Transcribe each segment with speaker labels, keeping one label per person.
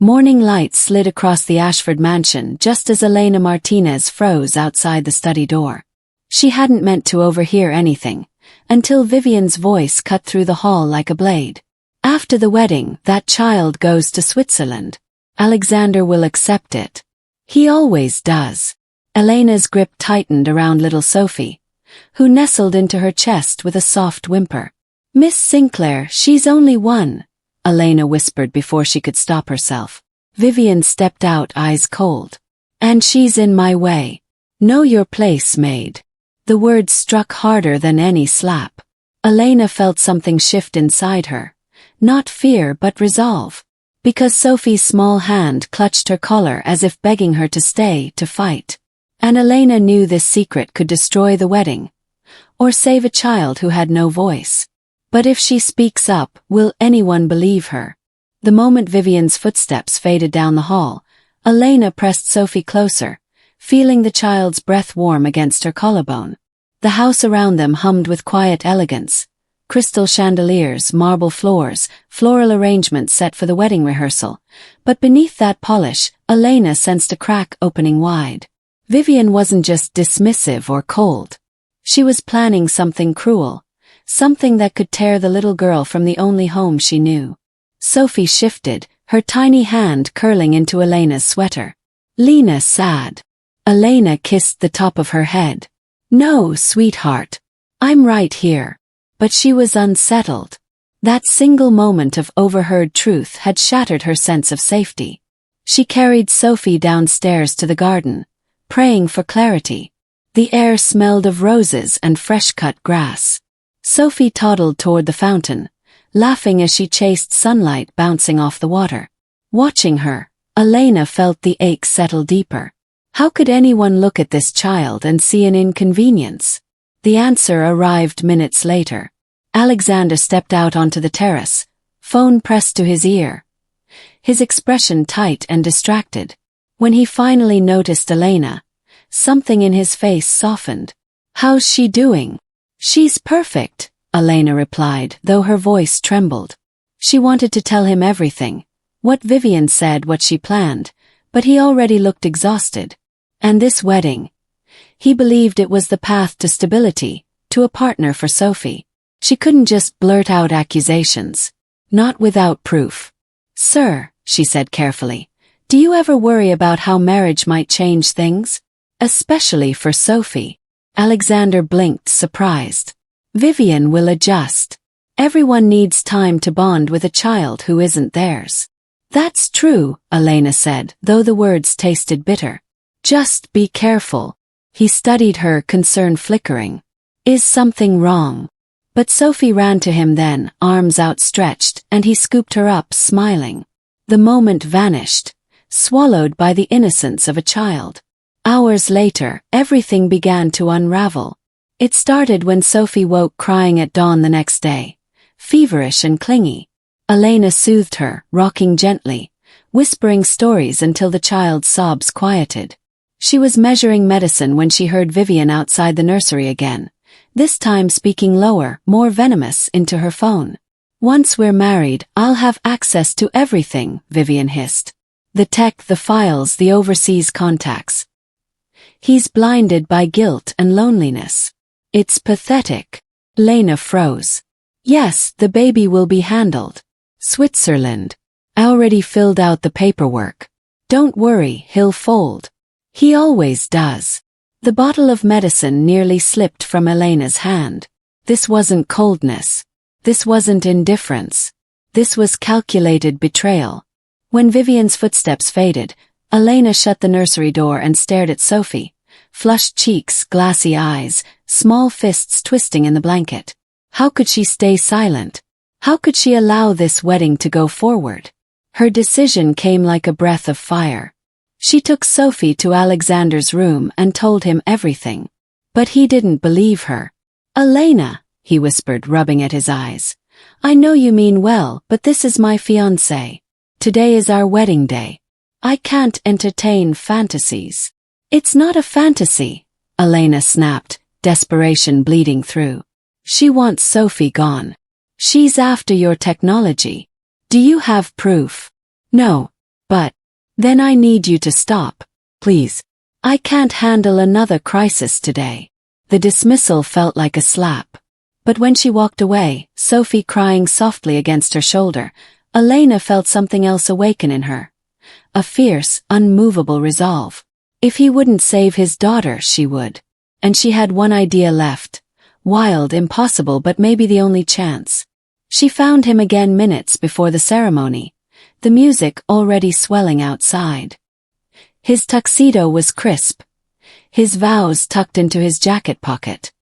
Speaker 1: Morning light slid across the Ashford mansion just as Elena Martinez froze outside the study door. She hadn't meant to overhear anything, until Vivian's voice cut through the hall like a blade. After the wedding, that child goes to Switzerland. Alexander will accept it. He always does. Elena's grip tightened around little Sophie, who nestled into her chest with a soft whimper. "Miss Sinclair, she's only one," Elena whispered before she could stop herself. Vivian stepped out, eyes cold. "And she's in my way. Know your place, Maid." The words struck harder than any slap. Elena felt something shift inside her. Not fear but resolve. Because Sophie's small hand clutched her collar as if begging her to stay, to fight. And Elena knew this secret could destroy the wedding. Or save a child who had no voice. But if she speaks up, will anyone believe her? The moment Vivian's footsteps faded down the hall, Elena pressed Sophie closer, feeling the child's breath warm against her collarbone. The house around them hummed with quiet elegance. Crystal chandeliers, marble floors, floral arrangements set for the wedding rehearsal. But beneath that polish, Elena sensed a crack opening wide. Vivian wasn't just dismissive or cold. She was planning something cruel. Something that could tear the little girl from the only home she knew. Sophie shifted, her tiny hand curling into Elena's sweater. "Lena, sad." Elena kissed the top of her head. "No, sweetheart. I'm right here." But she was unsettled. That single moment of overheard truth had shattered her sense of safety. She carried Sophie downstairs to the garden, praying for clarity. The air smelled of roses and fresh-cut grass. Sophie toddled toward the fountain, laughing as she chased sunlight bouncing off the water. Watching her, Elena felt the ache settle deeper. How could anyone look at this child and see an inconvenience? The answer arrived minutes later. Alexander stepped out onto the terrace, phone pressed to his ear. His expression tight and distracted. When he finally noticed Elena, something in his face softened. "How's she doing?" "She's perfect," Elena replied, though her voice trembled. She wanted to tell him everything. What Vivian said, what she planned, but he already looked exhausted. And this wedding. He believed it was the path to stability, to a partner for Sophie. She couldn't just blurt out accusations. Not without proof. "Sir," she said carefully, "do you ever worry about how marriage might change things? Especially for Sophie." Alexander blinked, surprised. "Vivian will adjust. Everyone needs time to bond with a child who isn't theirs." "That's true," Elena said, though the words tasted bitter. "Just be careful." He studied her, concern flickering. "Is something wrong?" But Sophie ran to him then, arms outstretched, and he scooped her up, smiling. The moment vanished, swallowed by the innocence of a child. Hours later, everything began to unravel. It started when Sophie woke crying at dawn the next day, feverish and clingy. Elena soothed her, rocking gently, whispering stories until the child's sobs quieted. She was measuring medicine when she heard Vivian outside the nursery again, this time speaking lower, more venomous, into her phone. "Once we're married, I'll have access to everything," Vivian hissed. "The tech, the files, the overseas contacts. He's blinded by guilt and loneliness. It's pathetic." Lena froze. "Yes, the baby will be handled. Switzerland. I already filled out the paperwork. Don't worry, he'll fold. He always does." The bottle of medicine nearly slipped from Elena's hand. This wasn't coldness. This wasn't indifference. This was calculated betrayal. When Vivian's footsteps faded, Elena shut the nursery door and stared at Sophie. Flushed cheeks, glassy eyes, small fists twisting in the blanket. How could she stay silent? How could she allow this wedding to go forward? Her decision came like a breath of fire. She took Sophie to Alexander's room and told him everything. But he didn't believe her. "Elena," he whispered, rubbing at his eyes. "I know you mean well, but this is my fiancé. Today is our wedding day. I can't entertain fantasies." "It's not a fantasy," Elena snapped, desperation bleeding through. "She wants Sophie gone. She's after your technology. Do you have proof?" "No. But then I need you to stop, please. I can't handle another crisis today. The dismissal felt like a slap. But when she walked away, Sophie crying softly against her shoulder, Elena felt something else awaken in her. A fierce, unmovable resolve. If he wouldn't save his daughter, she would. And she had one idea left. Wild, impossible, but maybe the only chance. She found him again minutes before the ceremony, the music already swelling outside. His tuxedo was crisp, his vows tucked into his jacket pocket.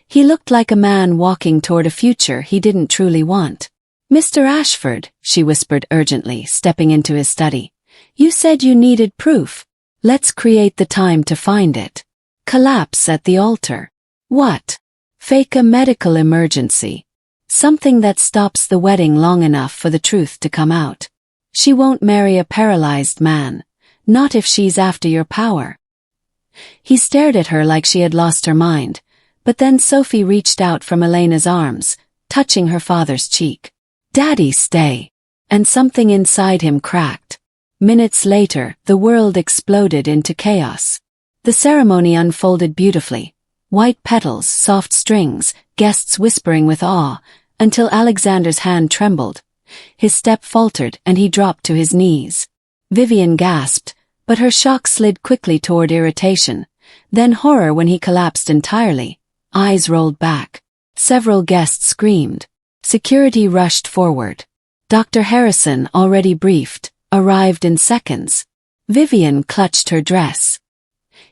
Speaker 1: He looked like a man walking toward a future he didn't truly want. "Mr. Ashford," she whispered urgently, stepping into his study. "You said you needed proof. Let's create the time to find it." Collapse at the altar. What? Fake a medical emergency. Something that stops the wedding long enough for the truth to come out. She won't marry a paralyzed man. Not if she's after your power. He stared at her like she had lost her mind, but then Sophie reached out from Elena's arms, touching her father's cheek. "Daddy, stay." And something inside him cracked. Minutes later, the world exploded into chaos. The ceremony unfolded beautifully. White petals, soft strings, guests whispering with awe, until Alexander's hand trembled. His step faltered and he dropped to his knees. Vivian gasped, but her shock slid quickly toward irritation, then horror when he collapsed entirely. Eyes rolled back. Several guests screamed. Security rushed forward. Dr. Harrison, already briefed, arrived in seconds. Vivian clutched her dress.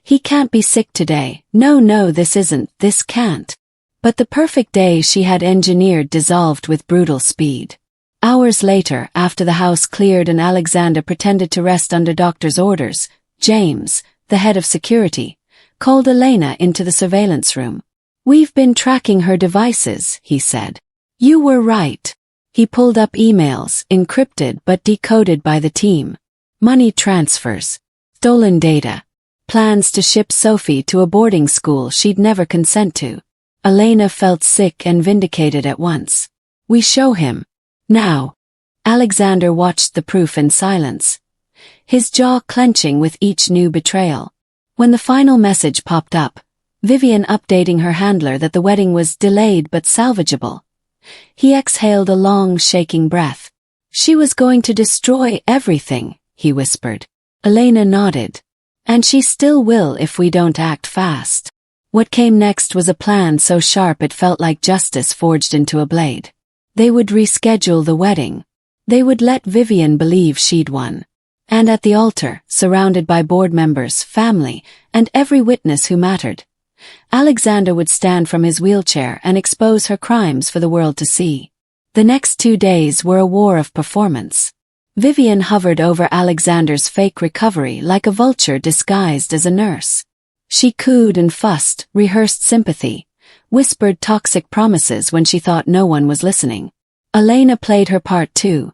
Speaker 1: "He can't be sick today. No, this can't." But the perfect day she had engineered dissolved with brutal speed. Hours later, after the house cleared and Alexander pretended to rest under doctor's orders, James, the head of security, called Elena into the surveillance room. "We've been tracking her devices," he said. "You were right." He pulled up emails, encrypted but decoded by the team. Money transfers. Stolen data. Plans to ship Sophie to a boarding school she'd never consent to. Elena felt sick and vindicated at once. "We show him. Now." Alexander watched the proof in silence, his jaw clenching with each new betrayal. When the final message popped up, Vivian updating her handler that the wedding was delayed but salvageable, he exhaled a long, shaking breath. "She was going to destroy everything," he whispered. Elena nodded. "And she still will if we don't act fast." What came next was a plan so sharp it felt like justice forged into a blade. They would reschedule the wedding. They would let Vivian believe she'd won. And at the altar, surrounded by board members, family, and every witness who mattered, Alexander would stand from his wheelchair and expose her crimes for the world to see. The next 2 days were a war of performance. Vivian hovered over Alexander's fake recovery like a vulture disguised as a nurse. She cooed and fussed, rehearsed sympathy, whispered toxic promises when she thought no one was listening. Elena played her part too.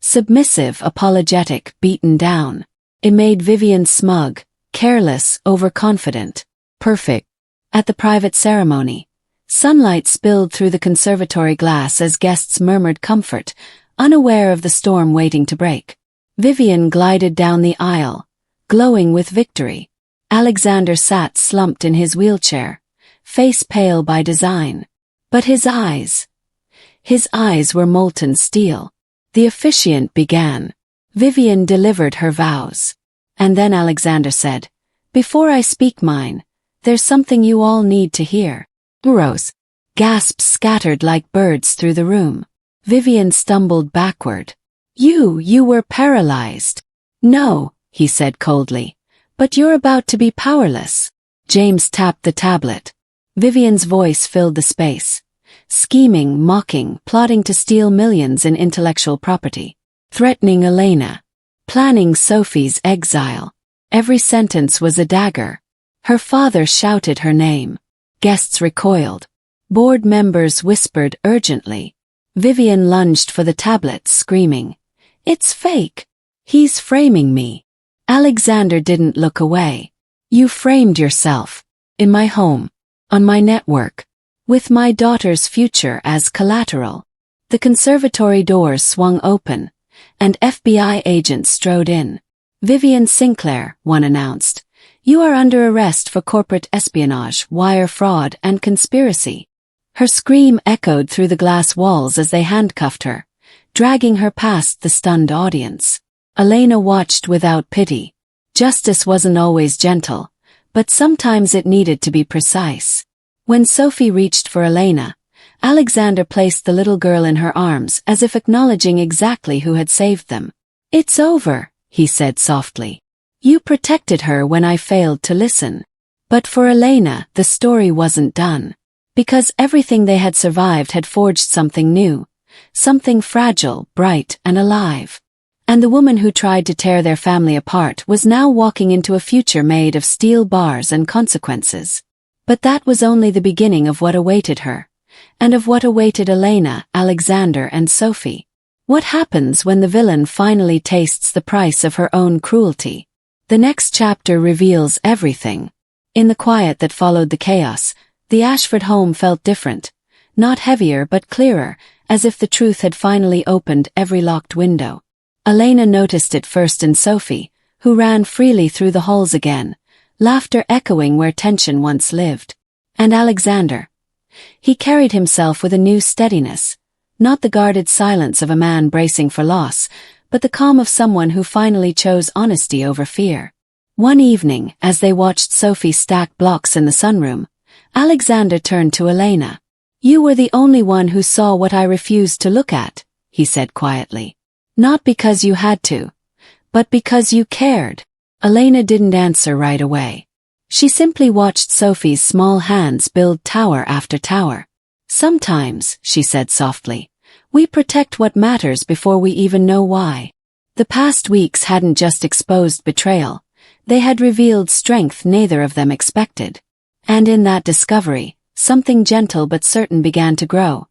Speaker 1: Submissive, apologetic, beaten down. It made Vivian smug, careless, overconfident. Perfect. At the private ceremony, sunlight spilled through the conservatory glass as guests murmured comfort, unaware of the storm waiting to break. Vivian glided down the aisle, glowing with victory. Alexander sat slumped in his wheelchair, face pale by design. But his eyes were molten steel. The officiant began. Vivian delivered her vows. And then Alexander said, "Before I speak mine, there's something you all need to hear." Rose. Gasps scattered like birds through the room. Vivian stumbled backward. You were paralyzed." "No," he said coldly. "But you're about to be powerless." James tapped the tablet. Vivian's voice filled the space. Scheming, mocking, plotting to steal millions in intellectual property. Threatening Elena. Planning Sophie's exile. Every sentence was a dagger. Her father shouted her name. Guests recoiled. Board members whispered urgently. Vivian lunged for the tablet, screaming, "It's fake! He's framing me!" Alexander didn't look away. "You framed yourself. In my home. On my network. With my daughter's future as collateral." The conservatory doors swung open, and FBI agents strode in. "Vivian Sinclair," one announced. "You are under arrest for corporate espionage, wire fraud, and conspiracy." Her scream echoed through the glass walls as they handcuffed her, dragging her past the stunned audience. Elena watched without pity. Justice wasn't always gentle, but sometimes it needed to be precise. When Sophie reached for Elena, Alexander placed the little girl in her arms as if acknowledging exactly who had saved them. "It's over," he said softly. "You protected her when I failed to listen." But for Elena, the story wasn't done. Because everything they had survived had forged something new, something fragile, bright, and alive. And the woman who tried to tear their family apart was now walking into a future made of steel bars and consequences. But that was only the beginning of what awaited her, and of what awaited Elena, Alexander, and Sophie. What happens when the villain finally tastes the price of her own cruelty? The next chapter reveals everything. In the quiet that followed the chaos, the Ashford home felt different, not heavier but clearer, as if the truth had finally opened every locked window. Elena noticed it first in Sophie, who ran freely through the halls again, laughter echoing where tension once lived. And Alexander. He carried himself with a new steadiness, not the guarded silence of a man bracing for loss, but the calm of someone who finally chose honesty over fear. One evening, as they watched Sophie stack blocks in the sunroom, Alexander turned to Elena. "You were the only one who saw what I refused to look at," he said quietly. "Not because you had to, but because you cared." Elena didn't answer right away. She simply watched Sophie's small hands build tower after tower. "Sometimes," she said softly, "we protect what matters before we even know why." The past weeks hadn't just exposed betrayal, they had revealed strength neither of them expected. And in that discovery, something gentle but certain began to grow.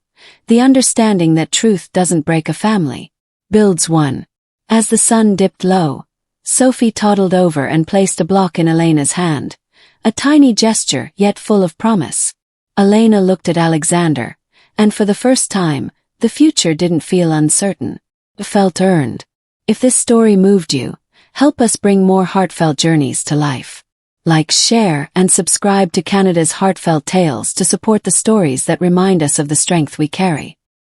Speaker 1: The understanding that truth doesn't break a family, builds one. As the sun dipped low, Sophie toddled over and placed a block in Elena's hand, a tiny gesture yet full of promise. Elena looked at Alexander, and for the first time, the future didn't feel uncertain. It felt earned. If this story moved you, help us bring more heartfelt journeys to life. Like, share, and subscribe to Canada's Heartfelt Tales to support the stories that remind us of the strength we carry.